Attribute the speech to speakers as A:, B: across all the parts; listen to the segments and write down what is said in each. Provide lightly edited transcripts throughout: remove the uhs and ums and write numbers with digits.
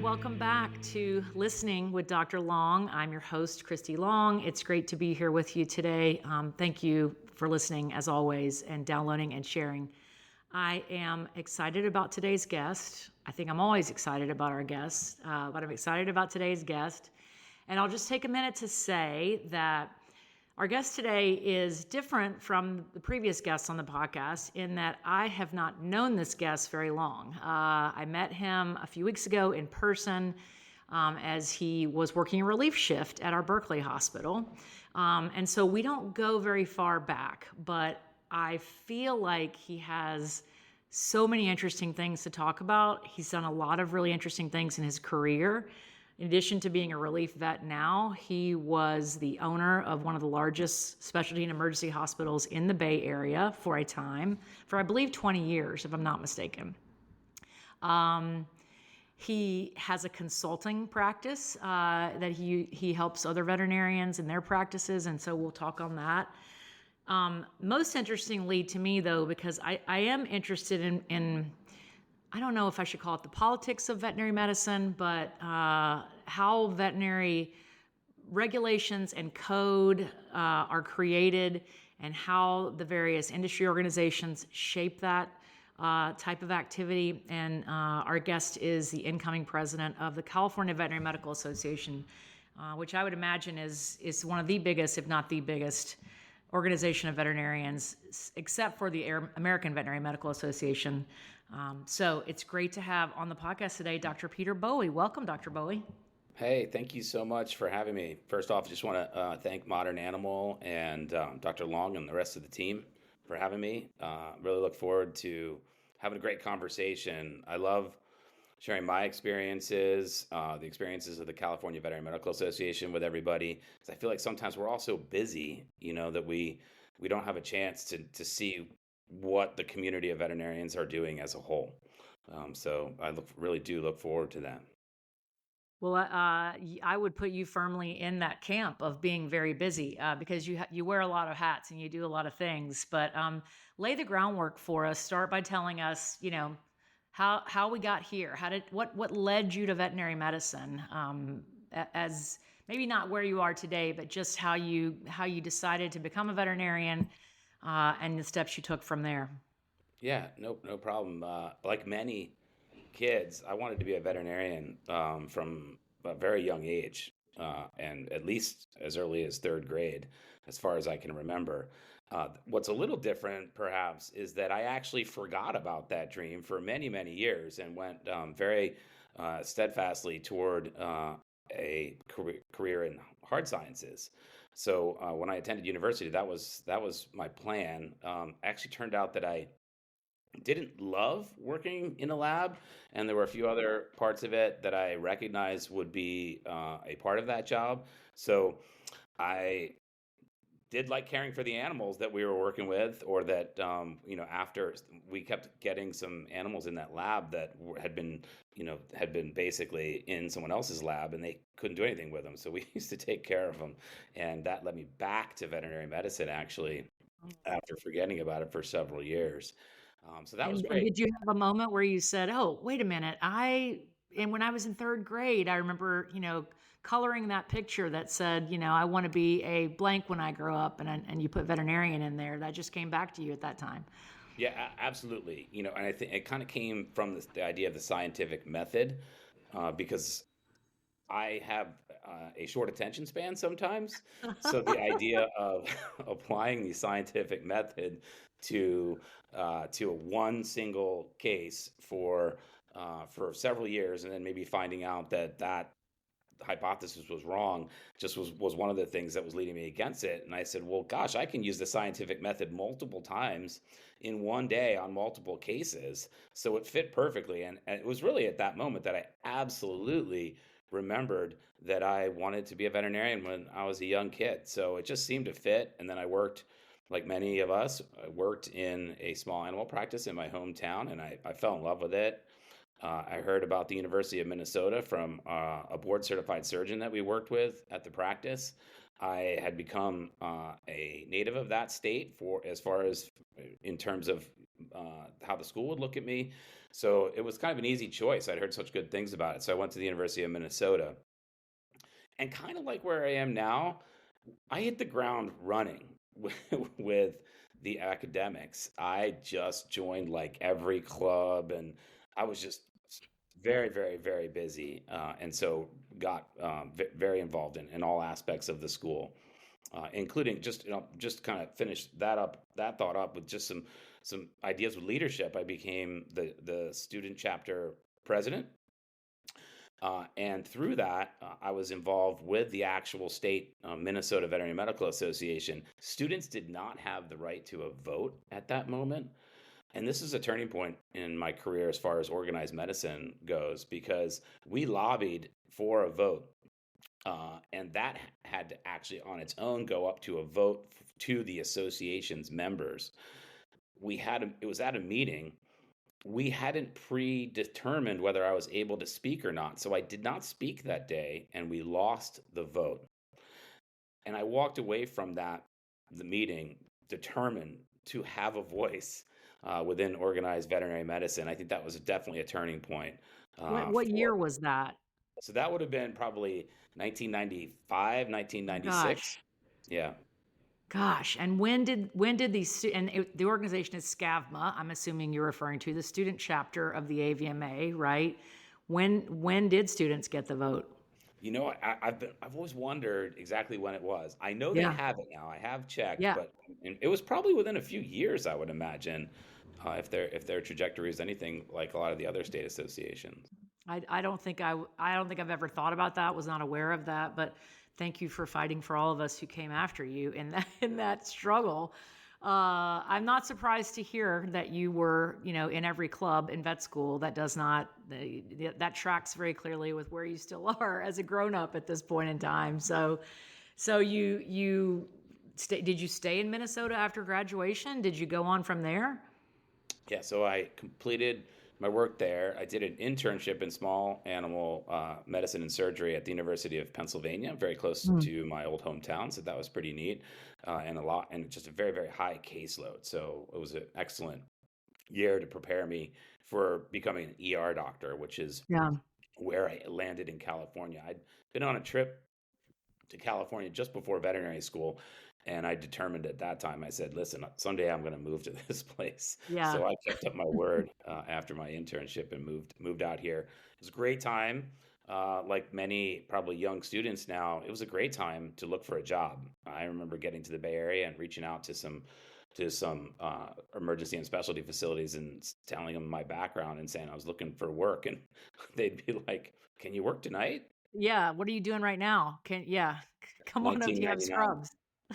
A: welcome back to Listening with Dr. Long. I'm your host, Christie Long. It's great to be here with you today. Thank you for listening, as always, and downloading and sharing. I am excited about today's guest. I think I'm always excited about our guests, but I'm excited about today's guest. And I'll just take a minute to say that our guest today is different from the previous guests on the podcast in that I have not known this guest very long. I met him a few weeks ago in person as he was working a relief shift at our Berkeley hospital. And so we don't go very far back, but I feel like he has so many interesting things to talk about. He's done a lot of really interesting things in his career. In addition to being a relief vet now, he was the owner of one of the largest specialty and emergency hospitals in the Bay Area for a time, for I believe 20 years, if I'm not mistaken. He has a consulting practice that he helps other veterinarians in their practices, and so we'll talk on that. Most interestingly to me, though, because I am interested in I don't know if I should call it the politics of veterinary medicine, but how veterinary regulations and code are created and how the various industry organizations shape that type of activity. And our guest is the incoming president of the California Veterinary Medical Association, which I would imagine is one of the biggest, if not the biggest, organization of veterinarians, except for the American Veterinary Medical Association. So it's great to have on the podcast today Dr. Peter Bowie. Welcome, Dr. Bowie.
B: Hey, thank you so much for having me. First off, I just want to thank Modern Animal and Dr. Long and the rest of the team for having me. Really look forward to having a great conversation. I love sharing my experiences, the experiences of the California Veterinary Medical Association with everybody. Because I feel like sometimes we're all so busy, that we don't have a chance to see what the community of veterinarians are doing as a whole. So I really do look forward to that.
A: Well, I would put you firmly in that camp of being very busy because you wear a lot of hats and you do a lot of things. But lay the groundwork for us. Start by telling us, how we got here. What led you to veterinary medicine? As maybe not where you are today, but just how you decided to become a veterinarian and the steps you took from there.
B: Yeah, no problem. Like many kids, I wanted to be a veterinarian from a very young age, and at least as early as third grade, as far as I can remember. What's a little different, perhaps, is that I actually forgot about that dream for many, many years and went very steadfastly toward a career in hard sciences. So when I attended university, that was my plan. Actually turned out that I didn't love working in a lab, and there were a few other parts of it that I recognized would be a part of that job. So I did like caring for the animals that we were working with, or that after we kept getting some animals in that lab that had been basically in someone else's lab, and they couldn't do anything with them, so we used to take care of them, and that led me back to veterinary medicine actually after forgetting about it for several years. So that was
A: And
B: great.
A: did you have a moment where you said, "Oh, wait a minute, and when I was in third grade, I remember, coloring that picture that said, I want to be a blank when I grow up," and you put veterinarian in there. That just came back to you at that time.
B: Yeah, absolutely. And I think it kind of came from the idea of the scientific method, because I have a short attention span sometimes. So the idea of applying the scientific method to one single case for several years, and then maybe finding out that hypothesis was wrong, just was one of the things that was leading me against it. And I said, well, gosh, I can use the scientific method multiple times in one day on multiple cases. So it fit perfectly. And it was really at that moment that I absolutely remembered that I wanted to be a veterinarian when I was a young kid. So it just seemed to fit. And then I worked, like many of us, I worked in a small animal practice in my hometown, and I fell in love with it. I heard about the University of Minnesota from a board-certified surgeon that we worked with at the practice. I had become a native of that state for as far as in terms of how the school would look at me. So it was kind of an easy choice. I'd heard such good things about it. So I went to the University of Minnesota. And kind of like where I am now, I hit the ground running with, with the academics. I just joined like every club, and I was just very, very, very busy, and so got very involved in all aspects of the school, including just kind of finish that thought up with just some ideas with leadership. I became the student chapter president, and through that, I was involved with the actual state Minnesota Veterinary Medical Association. Students did not have the right to a vote at that moment. And this is a turning point in my career as far as organized medicine goes, because we lobbied for a vote. And that had to actually, on its own, go up to a vote to the association's members. It was at a meeting. We hadn't predetermined whether I was able to speak or not. So I did not speak that day, and we lost the vote. And I walked away from the meeting, determined to have a voice within organized veterinary medicine. I think that was definitely a turning point
A: What
B: for.
A: year was that?
B: So that would have been probably 1995,
A: Gosh.
B: 1996. Yeah.
A: Gosh, and when did the organization is SCAVMA, I'm assuming you're referring to the student chapter of the AVMA, right? When did students get the vote?
B: I've always wondered exactly when it was. I know they
A: Yeah,
B: have it now. I have checked,
A: yeah.
B: but it was probably within a few years, I would imagine, if their trajectory is anything like a lot of the other state associations.
A: I don't think I don't think I've ever thought about that. Was not aware of that. But thank you for fighting for all of us who came after you in that struggle. I'm not surprised to hear that you were, in every club in vet school. That does not that tracks very clearly with where you still are as a grown up at this point in time. So did you stay in Minnesota after graduation? Did you go on from there?
B: Yeah, so I completed my work there. I did an internship in small animal medicine and surgery at the University of Pennsylvania, very close
A: Hmm.
B: to my old hometown. So that was pretty neat, and just a very, very high caseload. So it was an excellent year to prepare me for becoming an ER doctor, which is
A: Yeah.
B: where I landed in California. I'd been on a trip to California just before veterinary school. And I determined at that time, I said, listen, someday I'm going to move to this place.
A: Yeah.
B: So I kept up my word after my internship and moved out here. It was a great time. Like many probably young students now, it was a great time to look for a job. I remember getting to the Bay Area and reaching out to some emergency and specialty facilities and telling them my background and saying I was looking for work. And they'd be like, can you work tonight?
A: Yeah. What are you doing right now? Come on up. Do you have
B: 1999.
A: scrubs?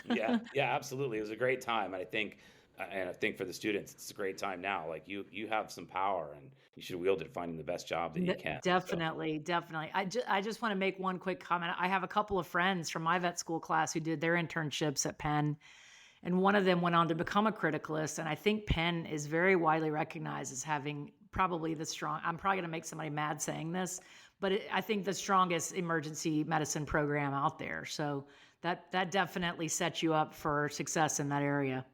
B: Yeah, yeah, absolutely. It was a great time. And I think for the students, it's a great time now. Like you have some power, and you should wield it, finding the best job that you can. So,
A: Definitely, definitely. I just want to make one quick comment. I have a couple of friends from my vet school class who did their internships at Penn, and one of them went on to become a criticalist. And I think Penn is very widely recognized as having probably the strong. I'm probably going to make somebody mad saying this, but I think the strongest emergency medicine program out there. So that definitely sets you up for success in that area.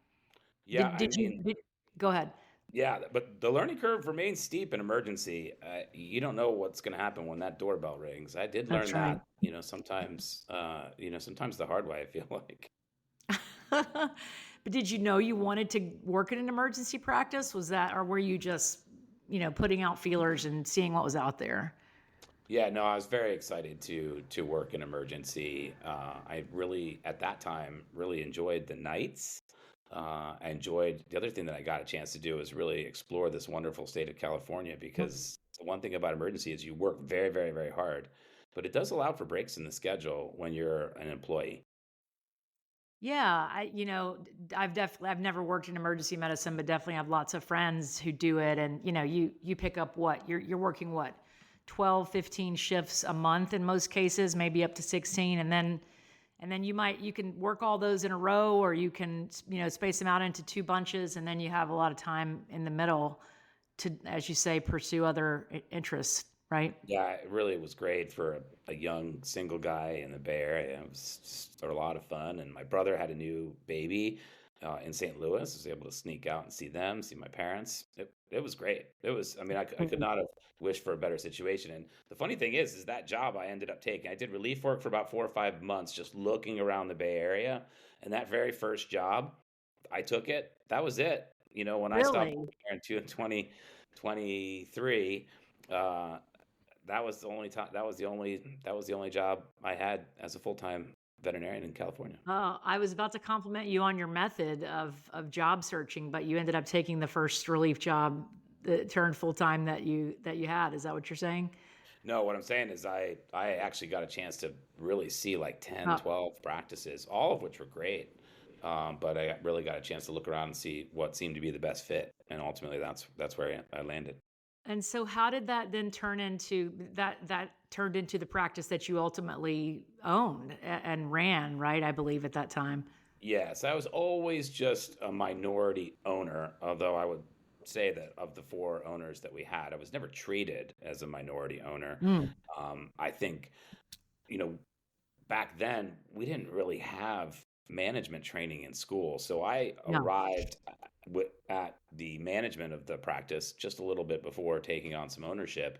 B: yeah, I
A: Did you
B: mean,
A: go ahead?
B: yeah, but the learning curve remains steep in emergency. You don't know what's going to happen when that doorbell rings. I did learn
A: That's right.
B: that, sometimes the hard way, I feel like.
A: But did you know you wanted to work in an emergency practice? Was that, or were you just, putting out feelers and seeing what was out there?
B: Yeah, no, I was very excited to work in emergency. I really, at that time, really enjoyed the nights. I enjoyed the other thing that I got a chance to do is really explore this wonderful state of California, because the one thing about emergency is you work very, very, very hard, but it does allow for breaks in the schedule when you're an employee.
A: Yeah, I've never worked in emergency medicine, but definitely have lots of friends who do it. And, you pick up what you're working what, 12, 15 shifts a month in most cases, maybe up to 16. And then you can work all those in a row, or you can, space them out into two bunches. And then you have a lot of time in the middle to, as you say, pursue other interests. right?
B: Yeah, it really was great for a young single guy in the Bay Area. It was just a lot of fun. And my brother had a new baby in St. Louis. I was able to sneak out and see them, see my parents. It was great. It was, I mean, I could
A: Mm.
B: not have wished for a better situation. And the funny thing is that job I ended up taking, I did relief work for about 4 or 5 months, just looking around the Bay Area. And that very first job, I took it. That was it. You know, when I stopped
A: Really?
B: working there in 2023, that was the only time that was the only job I had as a full-time veterinarian in California.
A: Oh, I was about to compliment you on your method of job searching, but you ended up taking the first relief job that turned full time that you had. Is that what you're saying?
B: No, what I'm saying is I actually got a chance to really see like 10,
A: Uh,
B: 12 practices, all of which were great. But really got a chance to look around and see what seemed to be the best fit, and ultimately that's where I landed.
A: and so how did that then turn into that turned into the practice that you ultimately owned and ran, right? I believe at that time.
B: Yes, I was always just a minority owner, although I would say that of the four owners that we had, I was never treated as a minority owner.
A: Mm,
B: I think, you know, back then we didn't really have management training in school. So I
A: no.
B: arrived at the management of the practice just a little bit before taking on some ownership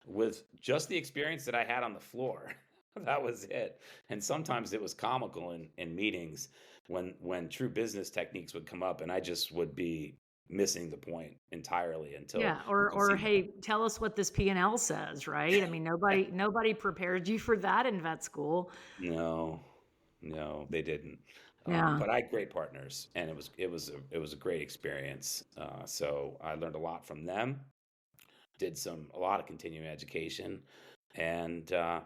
B: with just the experience that I had on the floor. That was it. And sometimes it was comical in meetings when true business techniques would come up and I just would be missing the point entirely
A: Yeah,
B: until
A: or
B: seeing
A: hey, tell us what this P&L says, right? I mean, nobody prepared you for that in vet school.
B: no, no, they didn't.
A: Yeah.
B: But I had great partners, and it was a great experience. So I learned a lot from them. Did a lot of continuing education, and to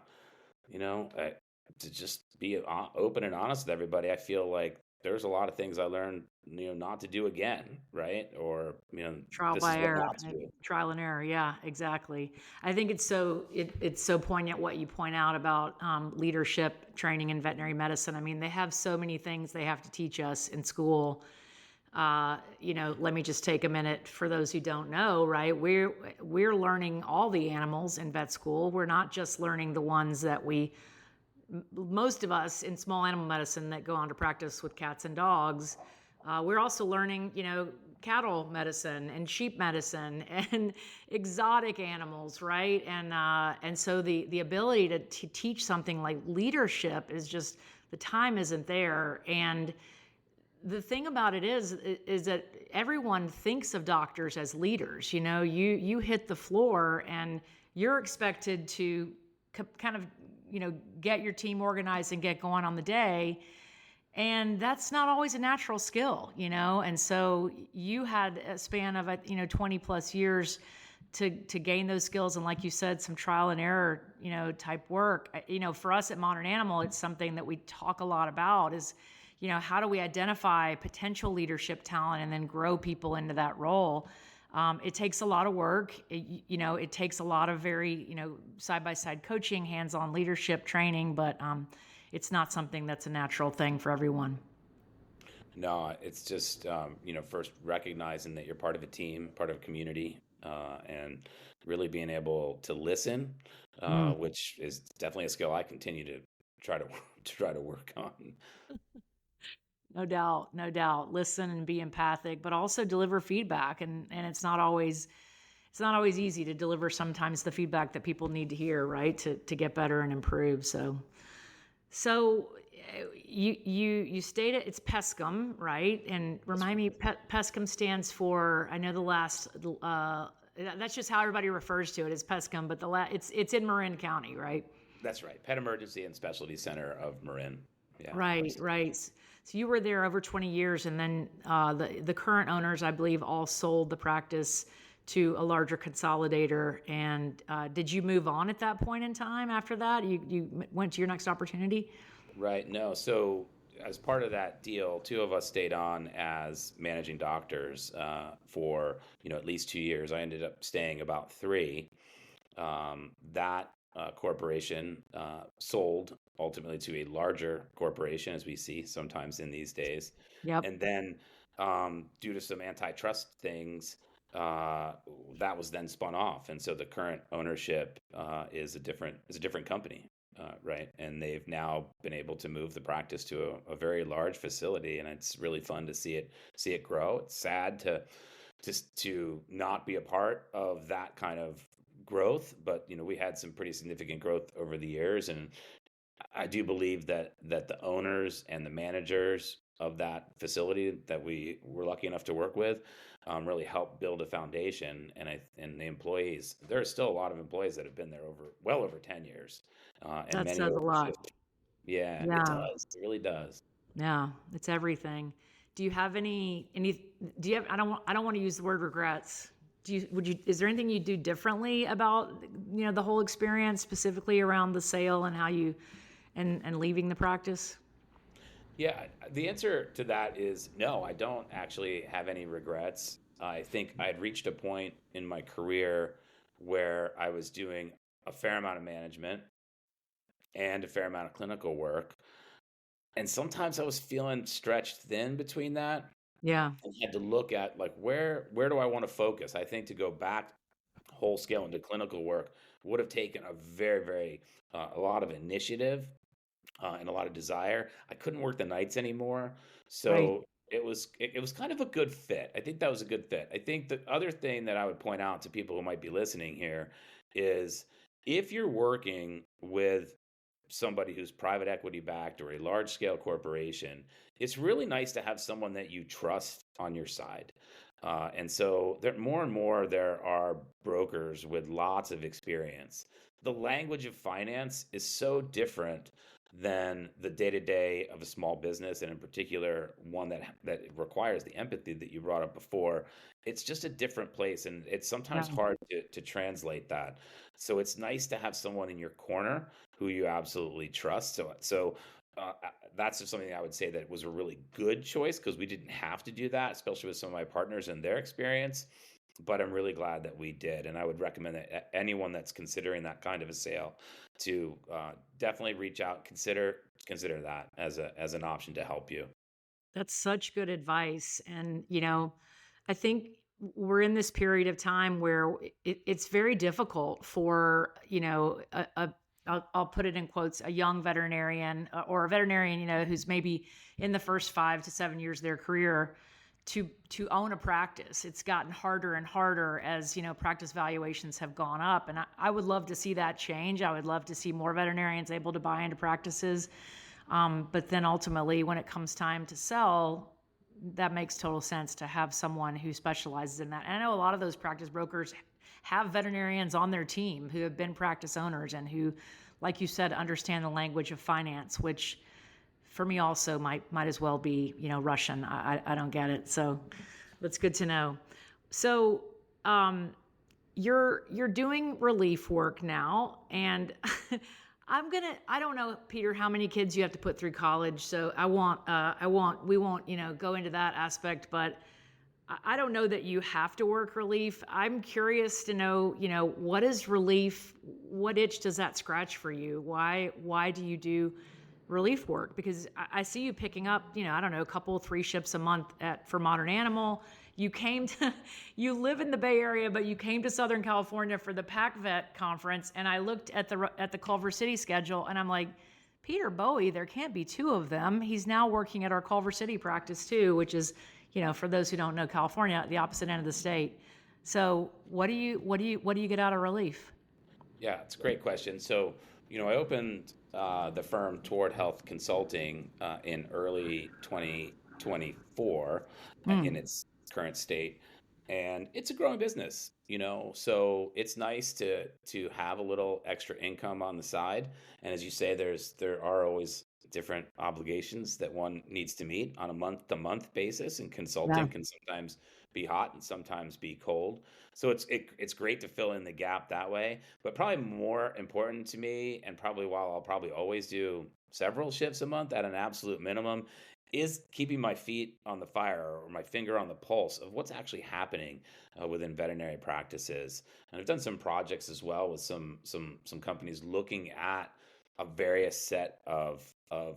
B: just be open and honest with everybody. I feel like there's a lot of things I learned, not to do again, right? Or
A: Trial
B: this is
A: by
B: what
A: error,
B: not to do.
A: trial and error. Yeah, exactly. I think it's so poignant what you point out about leadership training in veterinary medicine. I mean, they have so many things they have to teach us in school. Let me just take a minute for those who don't know. Right, we're learning all the animals in vet school. We're not just learning the ones that most of us in small animal medicine that go on to practice with cats and dogs, we're also learning, cattle medicine and sheep medicine and exotic animals, right? And so the ability to teach something like leadership is just the time isn't there. And the thing about it is that everyone thinks of doctors as leaders. You hit the floor and you're expected to kind of get your team organized and get going on the day, and that's not always a natural skill. And so you had a span of 20 plus years to gain those skills, and like you said, some trial and error type work. For us at Modern Animal, it's something that we talk a lot about is how do we identify potential leadership talent and then grow people into that role. It takes a lot of work. It takes a lot of very side by side coaching, hands on leadership training, but it's not something that's a natural thing for everyone.
B: No, it's just first recognizing that you're part of a team, part of a community, and really being able to listen,
A: Mm.
B: which is definitely a skill I continue to try to to try to work on.
A: No doubt, no doubt. Listen and be empathic, but also deliver feedback. And it's not always easy to deliver sometimes the feedback that people need to hear, right? To get better and improve. So you stated it's PESCM, right? And
B: That's
A: remind
B: right.
A: me, PESCM stands for, I know the last that's just how everybody refers to it as PESCM, but it's in Marin County, right?
B: That's right. Pet Emergency and Specialty Center of Marin. Yeah,
A: Right,
B: absolutely.
A: right. So you were there over 20 years, and then the current owners, I believe, all sold the practice to a larger consolidator. And did you move on at that point in time? After that, you went to your next opportunity.
B: Right. No. So as part of that deal, two of us stayed on as managing doctors for at least 2 years. I ended up staying about three. That corporation sold ultimately to a larger corporation, as we see sometimes in these days.
A: Yep.
B: And then, due to some antitrust things, uh, that was then spun off, and so the current ownership is a different company, right? And they've now been able to move the practice to a very large facility, and it's really fun to see it grow. It's sad to not be a part of that kind of growth, but we had some pretty significant growth over the years, and I do believe that the owners and the managers of that facility that we were lucky enough to work with really helped build a foundation. And the employees, there are still a lot of employees that have been there well over 10 years, and
A: That
B: many
A: says a
B: over
A: lot.
B: 50. Yeah, it
A: Yeah.
B: does. It really does.
A: Yeah, it's everything. Do you have do you have, I don't want to use the word regrets. Is there anything you do differently about, the whole experience, specifically around the sale and how you, and leaving the practice?
B: Yeah, the answer to that is no, I don't actually have any regrets. I think I'd reached a point in my career where I was doing a fair amount of management and a fair amount of clinical work. And sometimes I was feeling stretched thin between that
A: Yeah,
B: and had to look at like where do I want to focus? I think to go back whole scale into clinical work would have taken a lot of initiative and a lot of desire. I couldn't work the nights anymore,
A: right.
B: so it was kind of a good fit. I think that was a good fit. I think the other thing that I would point out to people who might be listening here is if you're working with somebody who's private equity backed or a large scale corporation, it's really nice to have someone that you trust on your side. And so there more and more there are brokers with lots of experience. The language of finance is so different than the day to day of a small business, and in particular one that requires the empathy that you brought up before. It's just a different place, and it's sometimes
A: Yeah,
B: hard to translate that. So it's nice to have someone in your corner who you absolutely trust. That's just something I would say that was a really good choice because we didn't have to do that, especially with some of my partners and their experience. But I'm really glad that we did, and I would recommend that anyone that's considering that kind of a sale to definitely reach out, consider that as an option to help you.
A: that's such good advice. And, I think we're in this period of time where it's very difficult for, I'll put it in quotes, a young veterinarian, or a veterinarian, who's maybe in the first 5 to 7 years of their career to own a practice. It's gotten harder and harder as, practice valuations have gone up. And I would love to see that change. I would love to see more veterinarians able to buy into practices. But then ultimately, when it comes time to sell, that makes total sense to have someone who specializes in that. And I know a lot of those practice brokers have veterinarians on their team who have been practice owners and who, like you said, understand the language of finance, which for me also might as well be, Russian. I don't get it. So that's good to know. So um, you're doing relief work now, and I don't know, Peter, how many kids you have to put through college. So we won't, go into that aspect, but I don't know that you have to work relief. I'm curious to know, what is relief? What itch does that scratch for you? Why do you do relief work? Because I see you picking up, I don't know, a couple, 3 shifts a month for Modern Animal. You came to, you live in the Bay Area, but you came to Southern California for the PAC Vet conference, and I looked at the Culver City schedule, and I'm like, Peter Bowie, there can't be two of them. He's now working at our Culver City practice too, which is, for those who don't know California, the opposite end of the state. So what do you get out of relief?
B: Yeah, it's a great question. So, I opened the firm Toward Health Consulting in early 2024 in
A: Mm,
B: its current state, and it's a growing business. So it's nice to have a little extra income on the side. And as you say, there are always different obligations that one needs to meet on a month-to-month basis, and
A: yeah,
B: consulting can sometimes be hot and sometimes be cold. So it's great to fill in the gap that way. But probably more important to me, and probably while I'll probably always do several shifts a month at an absolute minimum, is keeping my feet on the fire or my finger on the pulse of what's actually happening within veterinary practices. And I've done some projects as well with some companies looking at a various set of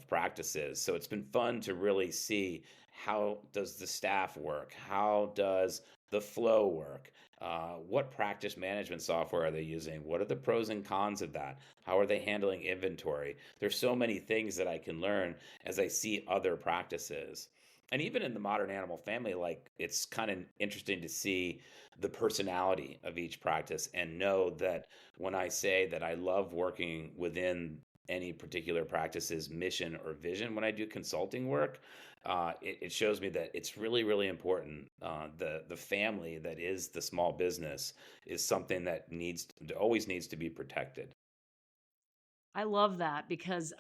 B: practices. So it's been fun to really see how does the staff work? How does the flow work? What practice management software are they using? What are the pros and cons of that? How are they handling inventory? There's so many things that I can learn as I see other practices. And even in the modern animal family, like it's kind of interesting to see the personality of each practice and know that when I say that I love working within any particular practice's mission or vision when I do consulting work, it shows me that it's really, really important. The family that is the small business is something that always needs to be protected.
A: I love that because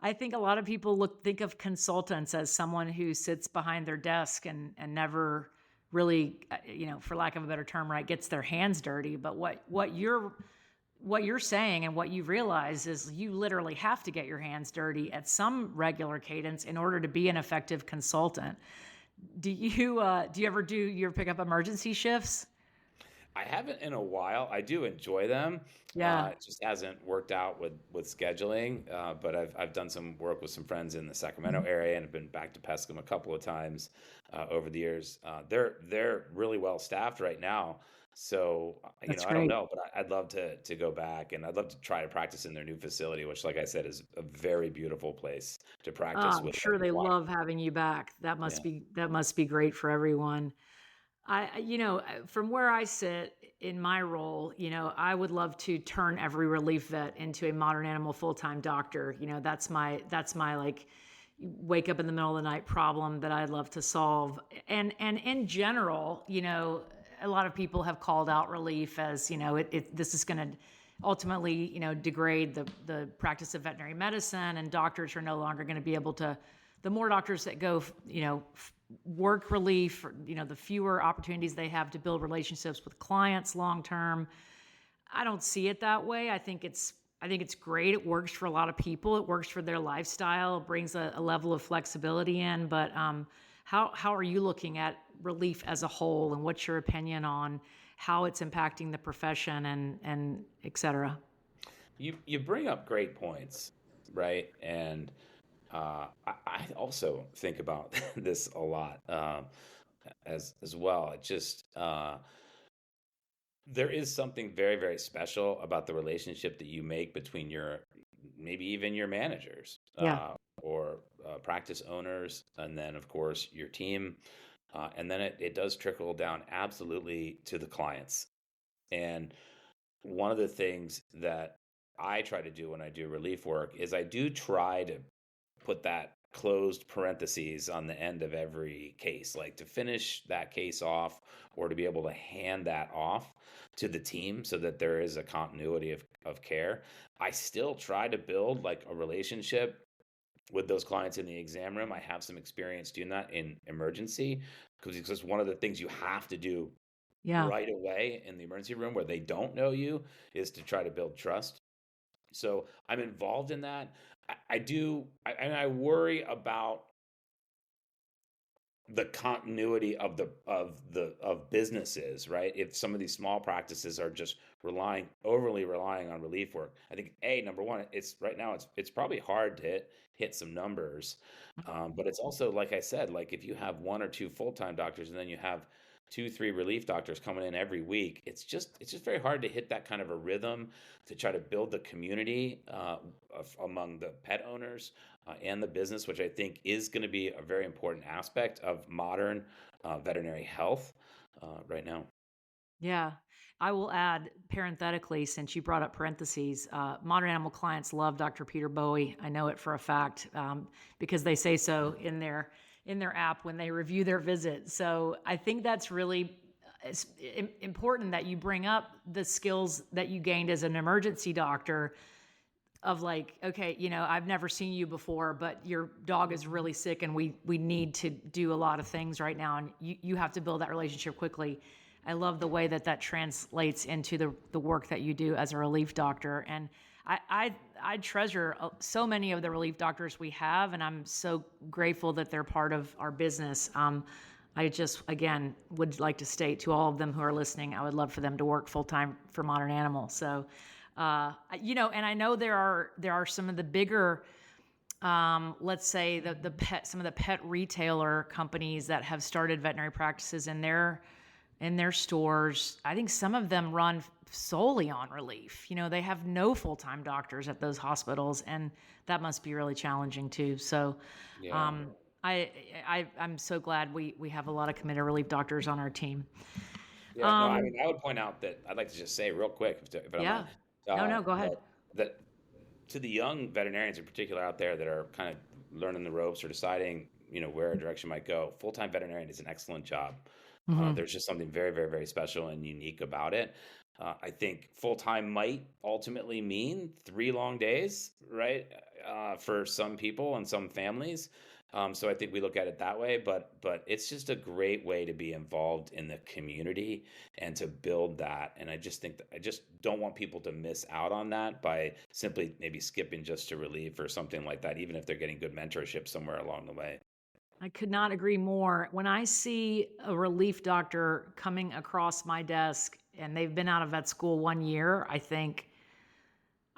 A: I think a lot of people think of consultants as someone who sits behind their desk and never really, for lack of a better term, right, gets their hands dirty. But what you're saying and what you realize is you literally have to get your hands dirty at some regular cadence in order to be an effective consultant. Do you ever pick up emergency shifts?
B: I haven't in a while. I do enjoy them.
A: Yeah,
B: It just hasn't worked out with scheduling. But I've done some work with some friends in the Sacramento area and have been back to Pescom a couple of times over the years. They're really well staffed right now. So
A: that's
B: I don't
A: great.
B: know, but I'd love to go back and I'd love to try to practice in their new facility, which, like I said, is a very beautiful place to practice
A: I'm
B: with.
A: sure they love having you back.
B: Yeah,
A: That must be great for everyone. From where I sit in my role, I would love to turn every relief vet into a modern animal full-time doctor. That's my like wake up in the middle of the night problem that I'd love to solve. And in general, a lot of people have called out relief as, this is going to ultimately, degrade the practice of veterinary medicine, and doctors are no longer going to be able to, the more doctors that go, work relief, the fewer opportunities they have to build relationships with clients long term. I don't see it that way. I think it's great. It works for a lot of people. It works for their lifestyle. It brings a level of flexibility in. But how are you looking at relief as a whole, and what's your opinion on how it's impacting the profession and et cetera?
B: you bring up great points, right? And I also think about this a lot as well. It just there is something very, very special about the relationship that you make between your maybe even your managers
A: Yeah.
B: or practice owners, and then of course your team, and then it does trickle down absolutely to the clients. And one of the things that I try to do when I do relief work is I do try to put that closed parentheses on the end of every case, like to finish that case off or to be able to hand that off to the team so that there is a continuity of care. I still try to build like a relationship with those clients in the exam room. I have some experience doing that in emergency because it's just one of the things you have to do
A: Yeah.
B: right away in the emergency room where they don't know you is to try to build trust. So I'm involved in that. I do, and I worry about the continuity of businesses, right? If some of these small practices are just overly relying on relief work, I think number one, it's right now it's probably hard to hit some numbers, but it's also like I said, like if you have one or two full-time doctors and then you have two, three relief doctors coming in every week, it's just very hard to hit that kind of a rhythm to try to build the community among the pet owners and the business, which I think is going to be a very important aspect of modern veterinary health right now.
A: Yeah. I will add parenthetically, since you brought up parentheses, modern animal clients love Dr. Peter Bowie. I know it for a fact, because they say so in their app when they review their visit. So I think that's really important that you bring up the skills that you gained as an emergency doctor, of like, okay, I've never seen you before, but your dog is really sick and we need to do a lot of things right now. And you have to build that relationship quickly. I love the way that translates into the work that you do as a relief doctor. And I treasure so many of the relief doctors we have, and I'm so grateful that they're part of our business. I just, again, would like to state to all of them who are listening, I would love for them to work full time for Modern Animal. So, and I know there are some of the bigger, let's say some of the pet retailer companies that have started veterinary practices in their in their stores. I think some of them run solely on relief. They have no full-time doctors at those hospitals, and that must be really challenging too. So,
B: Yeah.
A: um, I'm so glad we have a lot of committed relief doctors on our team.
B: Yeah, no, I
A: Um,
B: mean, I would point out that I'd like to just say real quick, if I don't mind,
A: yeah. No, go ahead.
B: that to the young veterinarians in particular out there that are kind of learning the ropes or deciding, where a direction might go, full-time veterinarian is an excellent job.
A: Hmm.
B: There's just something very, very, very special and unique about it. I think full-time might ultimately mean 3 long days, right? For some people and some families. So I think we look at it that way, but it's just a great way to be involved in the community and to build that. And I just think that I just don't want people to miss out on that by simply maybe skipping just to relief or something like that, even if they're getting good mentorship somewhere along the way.
A: I could not agree more. When I see a relief doctor coming across my desk and they've been out of vet school 1 year, I think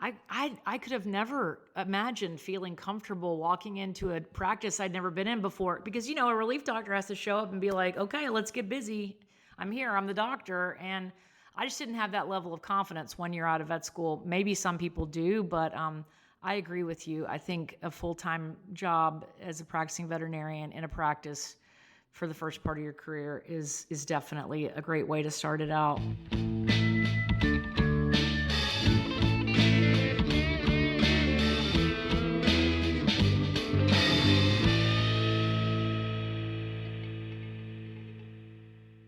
A: I could have never imagined feeling comfortable walking into a practice I'd never been in before, because a relief doctor has to show up and be like, okay, let's get busy. I'm here. I'm the doctor. And I just didn't have that level of confidence 1 year out of vet school. Maybe some people do, but I agree with you. I think a full-time job as a practicing veterinarian in a practice for the first part of your career is definitely a great way to start it out.